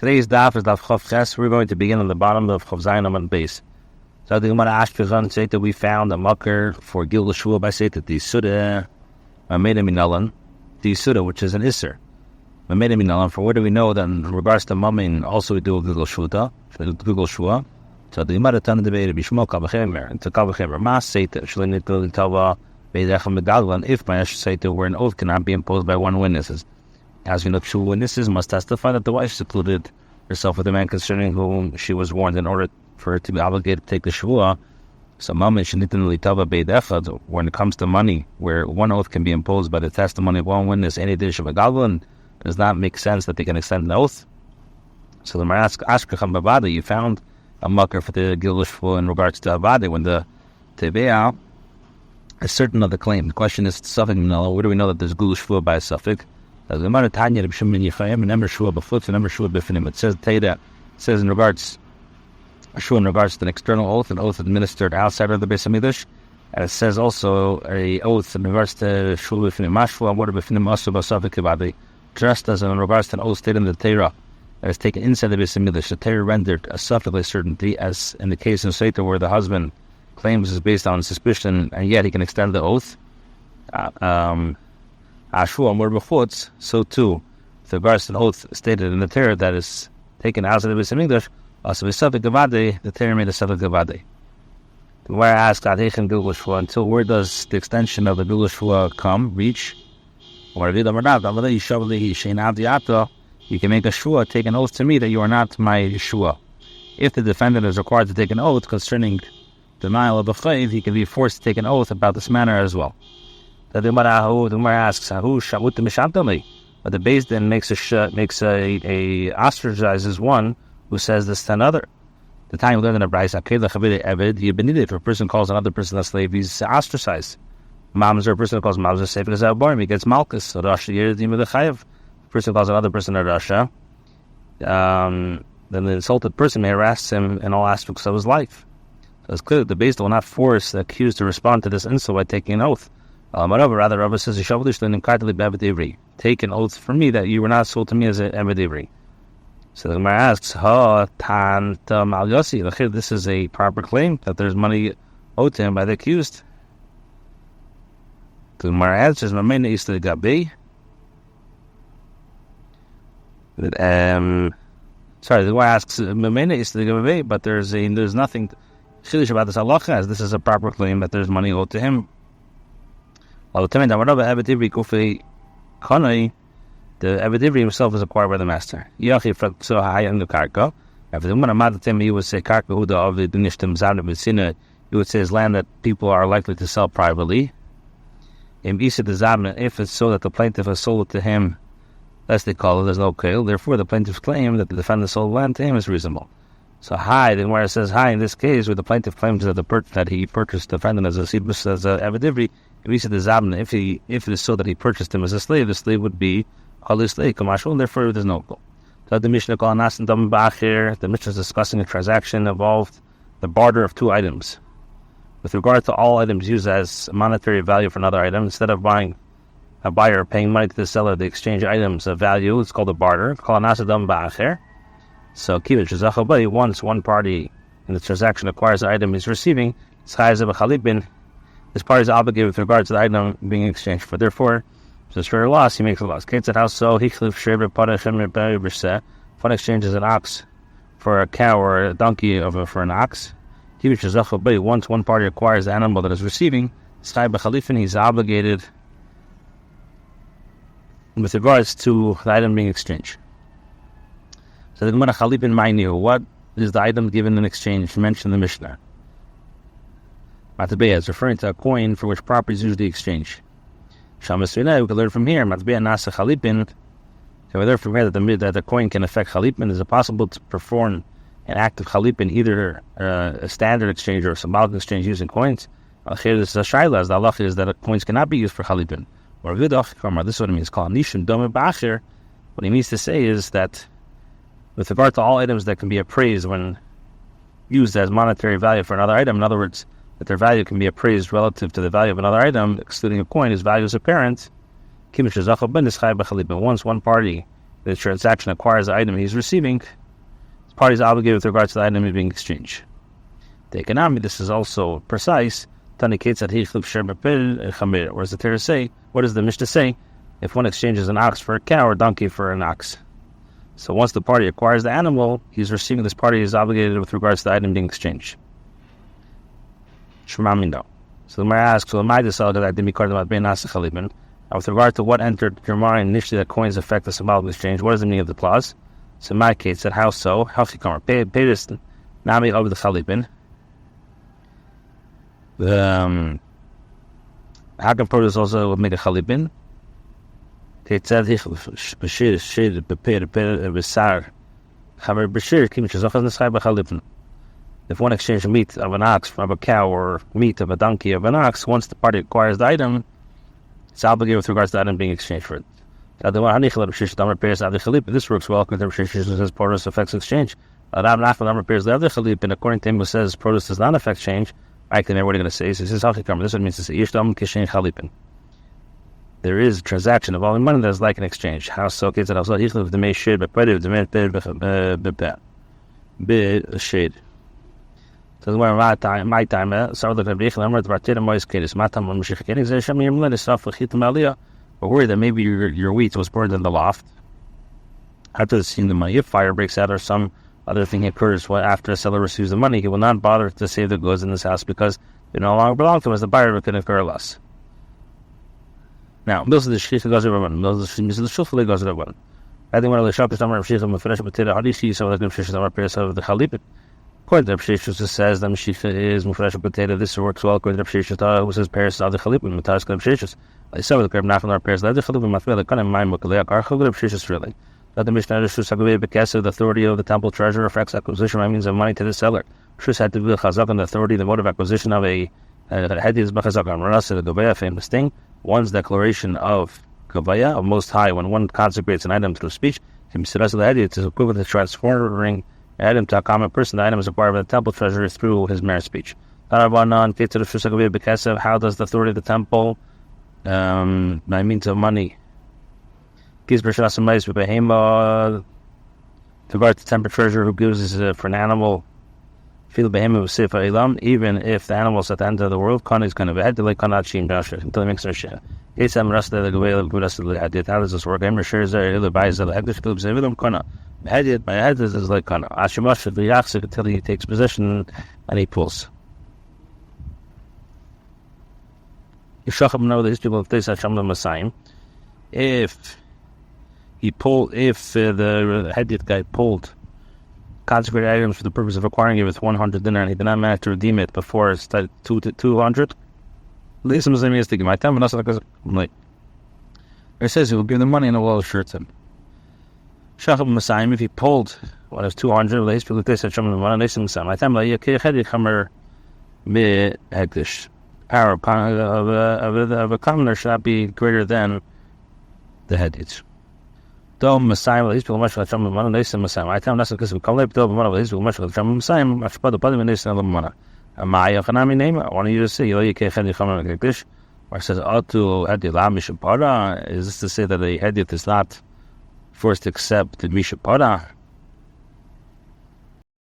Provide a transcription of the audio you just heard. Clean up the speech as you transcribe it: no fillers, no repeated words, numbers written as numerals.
Today's daf is daf Chav Ches. We're going to begin on the bottom of Chav Zayin Amud Beis. So the Gemara Ashkezan said that we found a mucker for Gil Shua by say that the Suda Mameda Minalan, the Suda, which is an Isser. Mameda Minalan, for what do we know that in regards to mumming, also we do a Gil Shua. So the Gemara Tana debate Bishmo Kavachemer, and to Kavachemer Mas say that Shalin Nitul Tava Beidechem Megadlan, if by Ash say that where an oath cannot be imposed by one witness. As we know, two witnesses must testify that the wife secluded herself with a man concerning whom she was warned in order for her to be obligated to take the shvua. So, when it comes to money, where one oath can be imposed by the testimony of one witness, any dish of a goblin, does not make sense that they can extend an oath. So, the Marask Ashkecham Babada, you found a mucker for the Gil Shvua in regards to Abade when the Tebeah is certain of the claim. The question is, Suffolk Minala, where do we know that there's Gil Shvua by a Suffolk? It says Teda says in regards to an external oath, an oath administered outside of the Beis Hamikdash, and it says also a oath in regards to Shul B'finim Mashvu and Water B'finim Asu B'Safik Kibadi, just as in regards to an oath stated in the Torah that is taken inside the Beis Hamikdash. The Torah rendered a suffix certainty, as in the case in Seita where the husband claims is based on suspicion, and yet he can extend the oath. So too, with regards to an oath stated in the Torah that is taken outside of the Beis Hamikdash, also the Torah made a Safek Gavade. The Gemara asks, until where does the extension of the Gil Shvua reach? You can make a shvua, take an oath to me that you are not my shvua. If the defendant is required to take an oath concerning denial of a chayv, he can be forced to take an oath about this matter as well. The Gemara asks, but the Beis Din makes a ostracizes one who says this to another. The time we learned in the Brayso, if a person calls another person a slave, he's ostracized. Mamzer, a person who calls Mamzer a slave, he gets malchus. So the person calls another person a rasha, then the insulted person may harass him in all aspects of his life. So it's clear that the Beis Din will not force the accused to respond to this insult by taking an oath. Rather, Rabbi says, take an oath from me that you were not sold to me as an Eved Ivri. So the Gemara asks, this is a proper claim that there's money owed to him by the accused. The Gemara answers, the Gemara asks, but there's nothing chiddush about this halacha, as this is a proper claim that there's money owed to him. The Eved Ivri himself is acquired by the master. He would say he would say his land that people are likely to sell privately. If it's so that the plaintiff has sold it to him, as they call it, there's no kale. Therefore, the plaintiff's claim that the defendant sold land to him is reasonable. So the Gemara says in this case where the plaintiff claims that he purchased the defendant as a Eved Ivri, if it is so that he purchased him as a slave, the slave would be a slave, and therefore there's no goal. So the Mishnah is discussing a transaction involved the barter of two items. With regard to all items used as monetary value for another item, instead of buying a buyer paying money to the seller to exchange items of value, it's called a barter. So once one party in the transaction acquires the item he's receiving, this party is obligated with regard to the item being exchanged for. Therefore, if it's for a loss, he makes a loss. One exchanges an ox for a cow or a donkey for an ox. Once one party acquires the animal that is receiving, he's obligated with regards to the item being exchanged. So the Gemara Chalipin Ma'inihu, what is the item given in exchange mentioned in the Mishnah? Matbeya is referring to a coin for which property is usually exchanged. Shamas Rinai, we can learn from here. Matbeya Nasa Chalipin. So we learn from here that the coin can affect Chalipin. Is it possible to perform an act of Chalipin, either a standard exchange or a symbolic exchange using coins? Here this is a shaila, as the halacha is that coins cannot be used for Chalipin. Or Vidach, this is what it means. Called Nishim Dome Bachir. What he means to say is that with regard to all items that can be appraised when used as monetary value for another item, in other words, that their value can be appraised relative to the value of another item, excluding a coin, whose value is apparent. Once one party the transaction acquires the item he's receiving, the party is obligated with regards to the item being exchanged. The economy, this is also precise. Whereas the Torah say, what does the Mishnah say? If one exchanges an ox for a cow or a donkey for an ox. So once the party acquires the animal, this party is obligated with regards to the item being exchanged. So the Gemara asks, with regard to what entered your mind initially that coins affect the symbolic exchange, what is the meaning of the clause? So in my case, said, how so? How she come? Pay this nami over the chalipin. How can produce also make a chalipin? If one exchanges meat of an ox from a cow or meat of a donkey of an ox, once the party acquires the item, it's obligated with regards to the item being exchanged for it. This works well because says produce affects exchange. According to him who says produce does not affect exchange, what are you going to say? This is what it means to say there is a transaction involving money that is like an exchange. How so? Kids that also the may shade but shade. So my time so the but worried that maybe your wheat was burned in the loft. After the scene, if fire breaks out or some other thing occurs after the seller receives the money, he will not bother to save the goods in his house because they no longer belong to him, as the buyer could incur a loss. Now, those are the shliach goes over one. Those are the shulfuli goes over one. I think one of the shop is number of shliach mefresh potato. How do you see some of the shliach number pairs of the chalipit? According to the shliach says the shliach is mefresh potato. This works well. According to the shliach who says pairs of the chalipit metaris the shliach. I saw the crab not on our pairs. The chalipit mafel the kind of mind mukalei akar chalipit shliach really. That the Mishnah Shus Hagavei Bekesa, the authority of the temple treasurer affects acquisition by means of money to the seller. Shus had to be chazak on the authority, the mode of acquisition of a hadith b'chazak on Rasa the Gavaya, famous thing. One's declaration of Gavaya, of Most High, when one consecrates an item through speech, can be said as the hadith is equivalent to transferring an item to a common person. The item is acquired by the temple treasurer through his mere speech. How does the authority of the temple, by means of money, to regard to temple treasurer who gives for an animal, even if the animal is at the end of the world, is going to be until he makes their share. How does this work? Until he takes position and he pulls. If the Hadith guy pulled consecrated items for the purpose of acquiring it with 100 dinar and he did not manage to redeem it before it's 200, it says he will give the money and it will assure him. If he pulled what is 200, power of a commoner should not be greater than the Hadith. Though Messiah, these people much like some of the Messiah. I tell them that's because we call it the one of these people much like some Messiah, much better, but in this another Maya Hanami name, I want you to see, you can't come like this. Or says, Auto Hadith Mishapara, is this to say that the Hadith is not forced to accept the Mishapara?